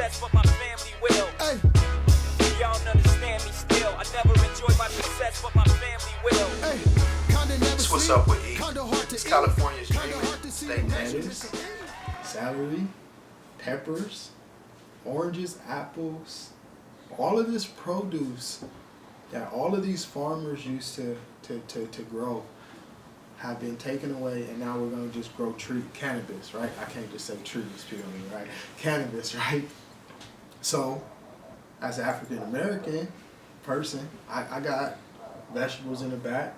success, but my family will. Hey. Y'all don't understand me still. I never enjoyed my success, but my family will. Hey. That's what's up with E. It's California's dreaming state lettuce, celery, peppers, oranges, apples, all of this produce that all of these farmers used to grow have been taken away, and now we're going to just grow cannabis, right? I can't just say trees, purely, right? Cannabis, right? So, as an African American person, I got vegetables in the back.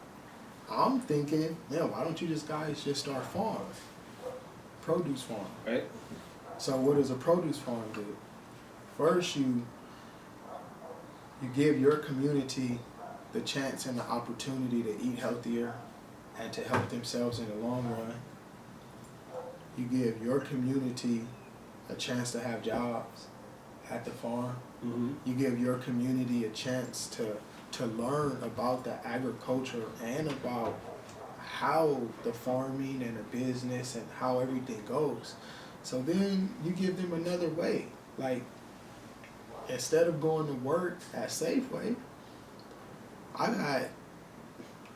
I'm thinking, man, why don't you guys just start farm? Produce farm. Right. So what does a produce farm do? First, you give your community the chance and the opportunity to eat healthier and to help themselves in the long run. You give your community a chance to have jobs at the farm. Mm-hmm. You give your community a chance to learn about the agriculture and about how the farming and the business and how everything goes. So then you give them another way. Like, instead of going to work at Safeway, I got,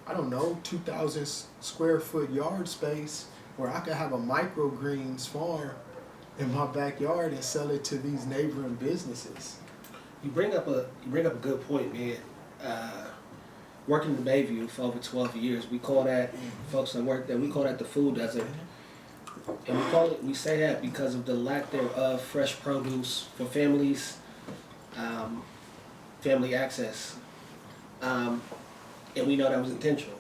I don't know, 2,000 square foot yard space where I could have a microgreens farm in my backyard and sell it to these neighboring businesses. You bring up a good point, man. Working in Bayview for over 12 years, we call that, folks that work there, we call that the food desert. And we say that because of the lack thereof fresh produce for families, family access. And we know that was intentional.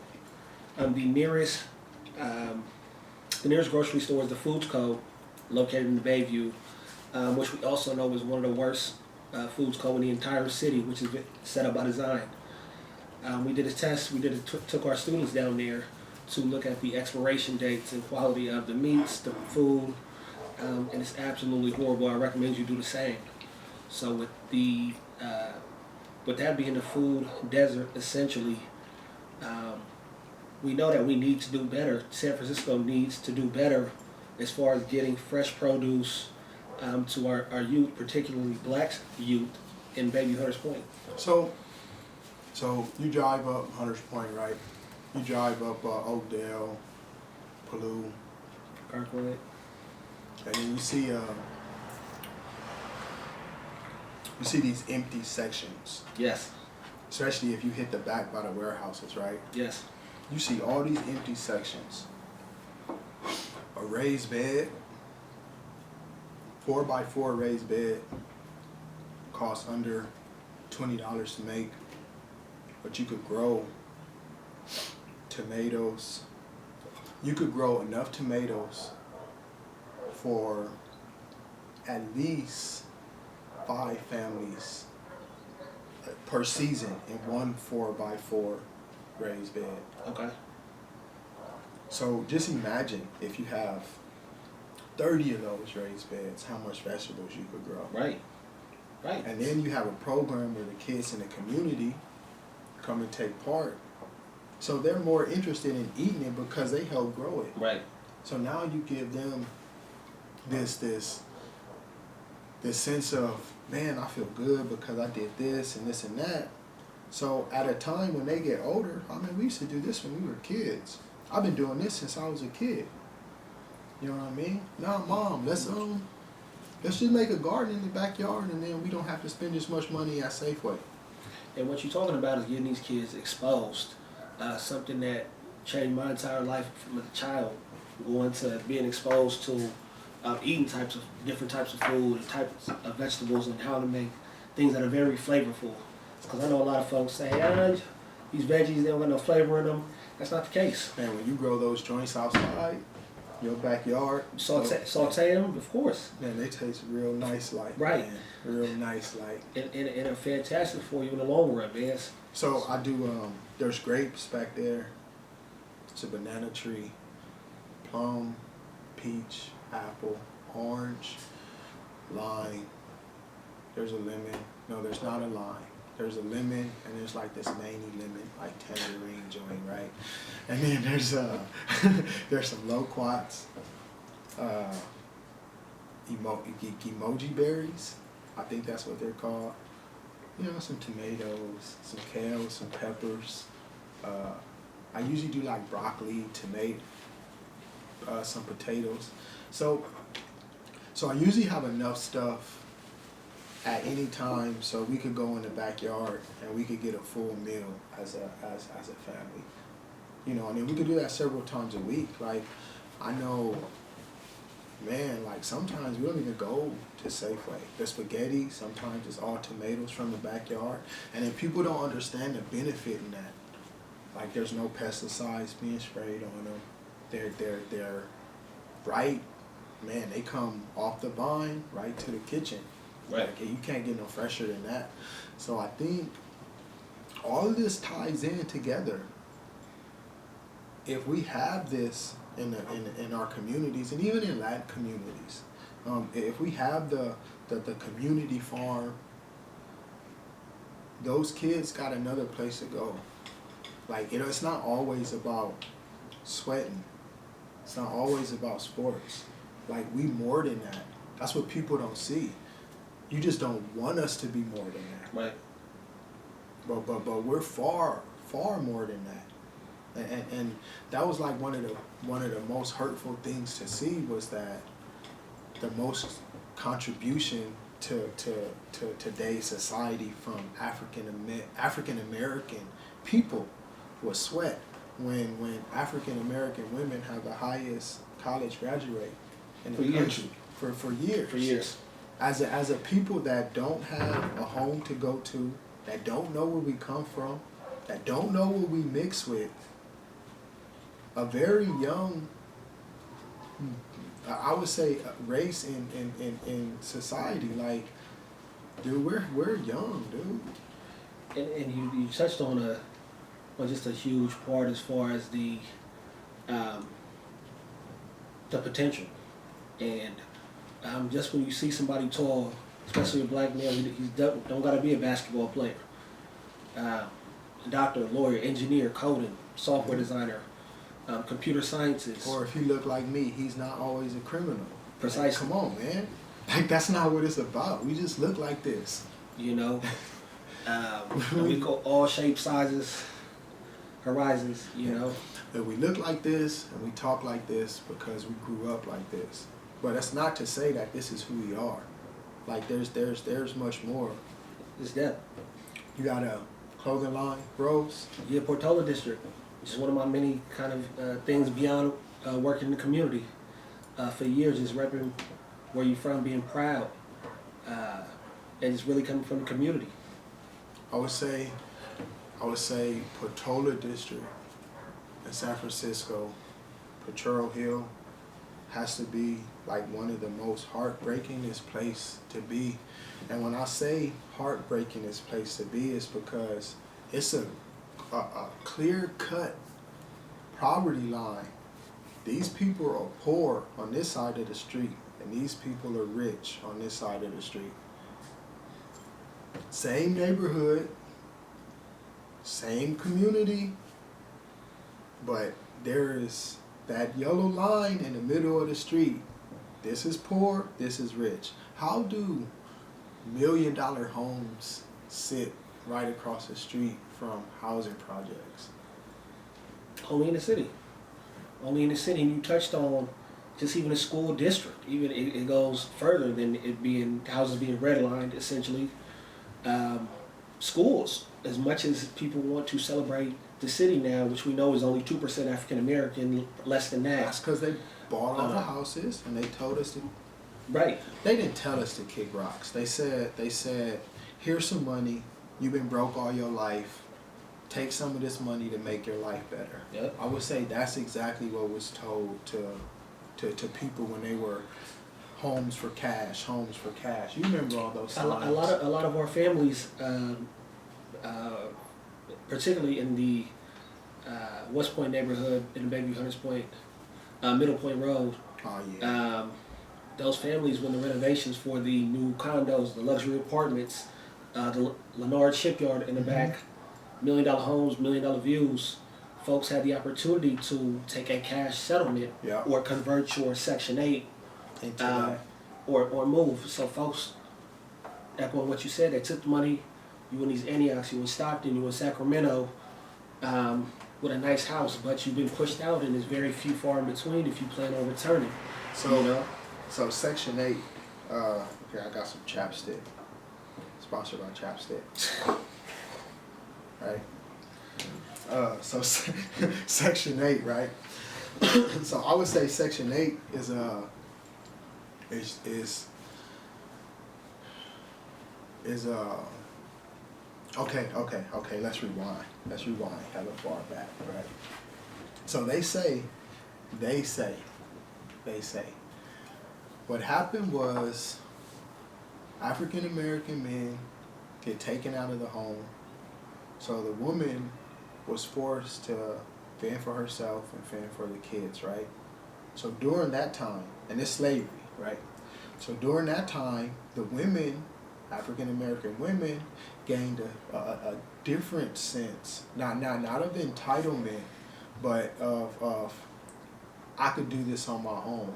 The nearest grocery store is the Foods Co., located in the Bayview, which we also know is one of the worst Foods Co. in the entire city, which is set up by design. We did a test. Took our students down there to look at the expiration dates and quality of the meats, the food, and it's absolutely horrible. I recommend you do the same. So with that being the food desert, essentially, we know that we need to do better. San Francisco needs to do better as far as getting fresh produce to our youth, particularly black youth in Bayview Hunters Point. So you drive up Hunters Point, right? You drive up Oakdale, Palouse, Parkwood, and then you see these empty sections. Yes. Especially if you hit the back by the warehouses, right? Yes. You see all these empty sections. A raised bed, 4x4 raised bed, costs under $20 to make, but you could grow tomatoes. You could grow enough tomatoes for at least 5 families per season in one 4x4 raised bed. Okay. So just imagine if you have 30 of those raised beds, how much vegetables you could grow. Right. Right. And then you have a program where the kids in the community come and take part. So they're more interested in eating it because they help grow it. Right. So now you give them this sense of, man, I feel good because I did this and this and that. So at a time when they get older, I mean, we used to do this when we were kids. I've been doing this since I was a kid. You know what I mean? Now, Mom, let's just make a garden in the backyard, and then we don't have to spend as much money at Safeway. And what you're talking about is getting these kids exposed. Something that changed my entire life from a child, going to being exposed to eating different types of food, types of vegetables, and how to make things that are very flavorful. Because I know a lot of folks say, these veggies, they don't got no flavor in them. That's not the case. Man, when you grow those joints outside, your backyard, saute them, of course. Man, they taste real nice, like, right, man, real nice, like, and are fantastic for you in the long run, man. So I do. There's grapes back there. It's a banana tree, plum, peach, apple, orange, lime. There's a lemon. No, there's not a lime. There's a lemon, and there's like this mangy lemon, like tangerine joint, right? And then there's there's some loquats, emoji berries, I think that's what they're called. You know, some tomatoes, some kale, some peppers. I usually do like broccoli, tomato, some potatoes. So I usually have enough stuff at any time so we could go in the backyard and we could get a full meal as a family. You know, and then we could do that several times a week. Like, I know, man, like sometimes we don't even go to Safeway. The spaghetti, sometimes it's all tomatoes from the backyard. And then people don't understand the benefit in that. Like, there's no pesticides being sprayed on them. They're right, man, they come off the vine right to the kitchen. Right. Like, you can't get no fresher than that. So I think all of this ties in together. If we have this in our communities, and even in Latin communities, if we have the community farm, those kids got another place to go. Like, you know, it's not always about sweating. It's not always about sports. Like, we more than that. That's what people don't see. You just don't want us to be more than that. Right. But we're far more than that. And that was like one of the most hurtful things to see, was that the most contribution to today's society from African American people was sweat. When African American women have the highest college graduate rate in the country for years. For years. As a people that don't have a home to go to, that don't know where we come from, that don't know what we mix with, a very young, I would say, race in society. Like, dude, we're young, dude. And you touched on just a huge part as far as the potential. And just when you see somebody tall, especially a black male, he don't got to be a basketball player. A doctor, lawyer, engineer, coding, software designer, computer sciences. Or if he look like me, he's not always a criminal. Precisely. Like, come on, man. Like, that's not what it's about. We just look like this. You know, we go all shapes, sizes, horizons. You know. That we look like this and we talk like this because we grew up like this. But that's not to say that this is who we are. Like, there's much more. It's that. You got a clothing line, Rose? Yeah, Portola District, which is one of my many kind of things beyond working in the community. For years, just repping where you're from, being proud, and it's really coming from the community. I would say Portola District in San Francisco, Potrero Hill, has to be like one of the most heartbreakingest place to be. And when I say heartbreakingest place to be, it's because it's a clear-cut poverty line. These people are poor on this side of the street, and these people are rich on this side of the street. Same neighborhood, same community, but there is that yellow line in the middle of the street. This is poor, this is rich. How do $1 million homes sit right across the street from housing projects? Only in the city. Only in the city. And you touched on just even a school district. Even it goes further than it being houses being redlined, essentially. Schools, as much as people want to celebrate the city now, which we know is only 2% African American, less than that. That's because they bought all the houses and they told us to. Right. They didn't tell us to kick rocks. They said, here's some money. You've been broke all your life. Take some of this money to make your life better. Yep. I would say that's exactly what was told to people when they were homes for cash. You remember all those signs? A lot of our families, particularly in the West Point neighborhood, in the Bayview Hunters Point, Middle Point Road. Oh yeah. Those families, when the renovations for the new condos, the luxury apartments, the Lennard Shipyard in the back, $1 million homes, $1 million views, folks had the opportunity to take a cash settlement or convert your Section 8 into that. or move. So folks echoing what you said, they took the money. You in these Antiochs, you in Stockton, you in Sacramento, with a nice house, but you've been pushed out, and there's very few far in between if you plan on returning. So, You know? so Section 8, here I got some chapstick. Sponsored by Chapstick. Right? So Section 8, right? So I would say Section 8 is okay, let's rewind. Hella far back, right? So they say, what happened was African American men get taken out of the home. So the woman was forced to fend for herself and fend for the kids, right? So during that time, and it's slavery, right? So during that time, the women, African American women, gained a different sense, not of entitlement, but of I could do this on my own.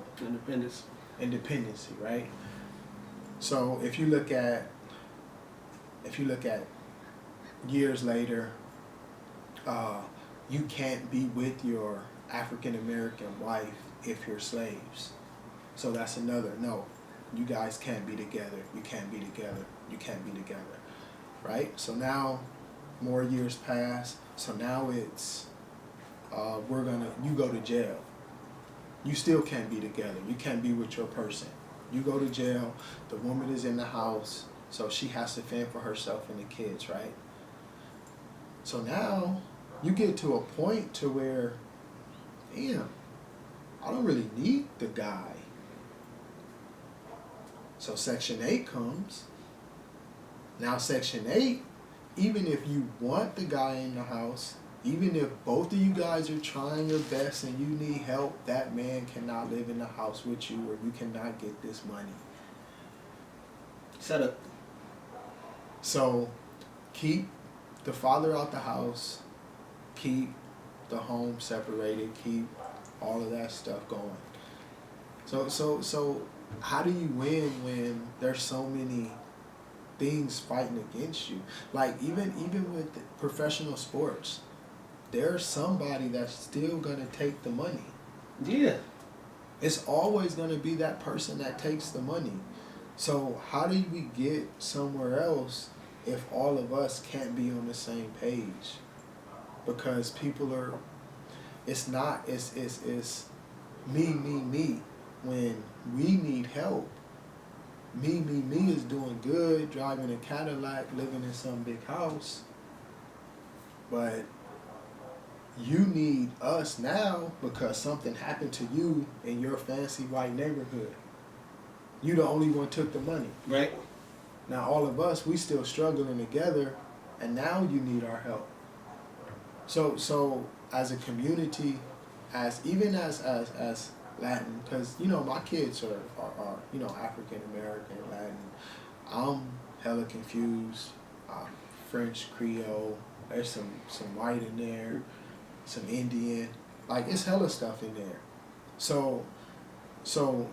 Independency, right? So if you look at years later, you can't be with your African American wife if you're slaves. So that's another no. You guys can't be together. You can't be together. You can't be together. Right? So now more years pass. So now it's you go to jail. You still can't be together. You can't be with your person. You go to jail. The woman is in the house, so she has to fend for herself and the kids, right? So now you get to a point to where, damn, I don't really need the guy. So Section 8 comes. Now Section 8, even if you want the guy in the house, even if both of you guys are trying your best and you need help, that man cannot live in the house with you, or you cannot get this money. Set up. So keep the father out the house, keep the home separated, keep all of that stuff going. So how do you win when there's so many things fighting against you? Like even with professional sports, there's somebody that's still gonna take the money. Yeah. It's always gonna be that person that takes the money. So how do we get somewhere else if all of us can't be on the same page? Because people are, it's me. When we need help, me is doing good, driving a Cadillac, living in some big house. But you need us now because something happened to you in your fancy white neighborhood. You the only one took the money. Right. Now all of us, we still struggling together, and now you need our help. So as a community, as Latin, because my kids are African American, Latin. I'm hella confused. French, Creole. There's some white in there, some Indian. Like it's hella stuff in there. So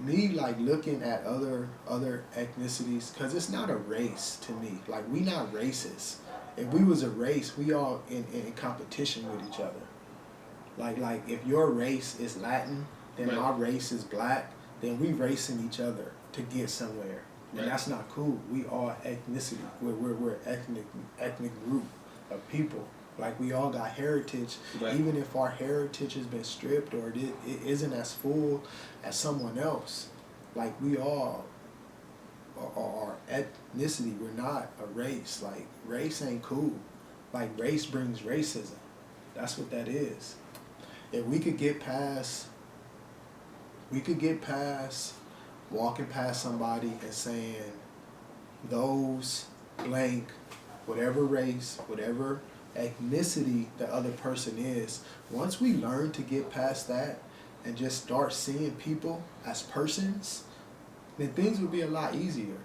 me like looking at other ethnicities, because it's not a race to me. Like we not racist. If we was a race, we all in competition with each other. Like if your race is Latin, then my race is black, then we racing each other to get somewhere. And that's not cool. We all ethnicity. We're ethnic group of people. Like we all got heritage. Right. Even if our heritage has been stripped or it isn't as full as someone else, like we all are ethnicity. We're not a race. Like race ain't cool. Like race brings racism. That's what that is. If we could get past walking past somebody and saying those blank, whatever race, whatever ethnicity the other person is, once we learn to get past that and just start seeing people as persons, then things would be a lot easier.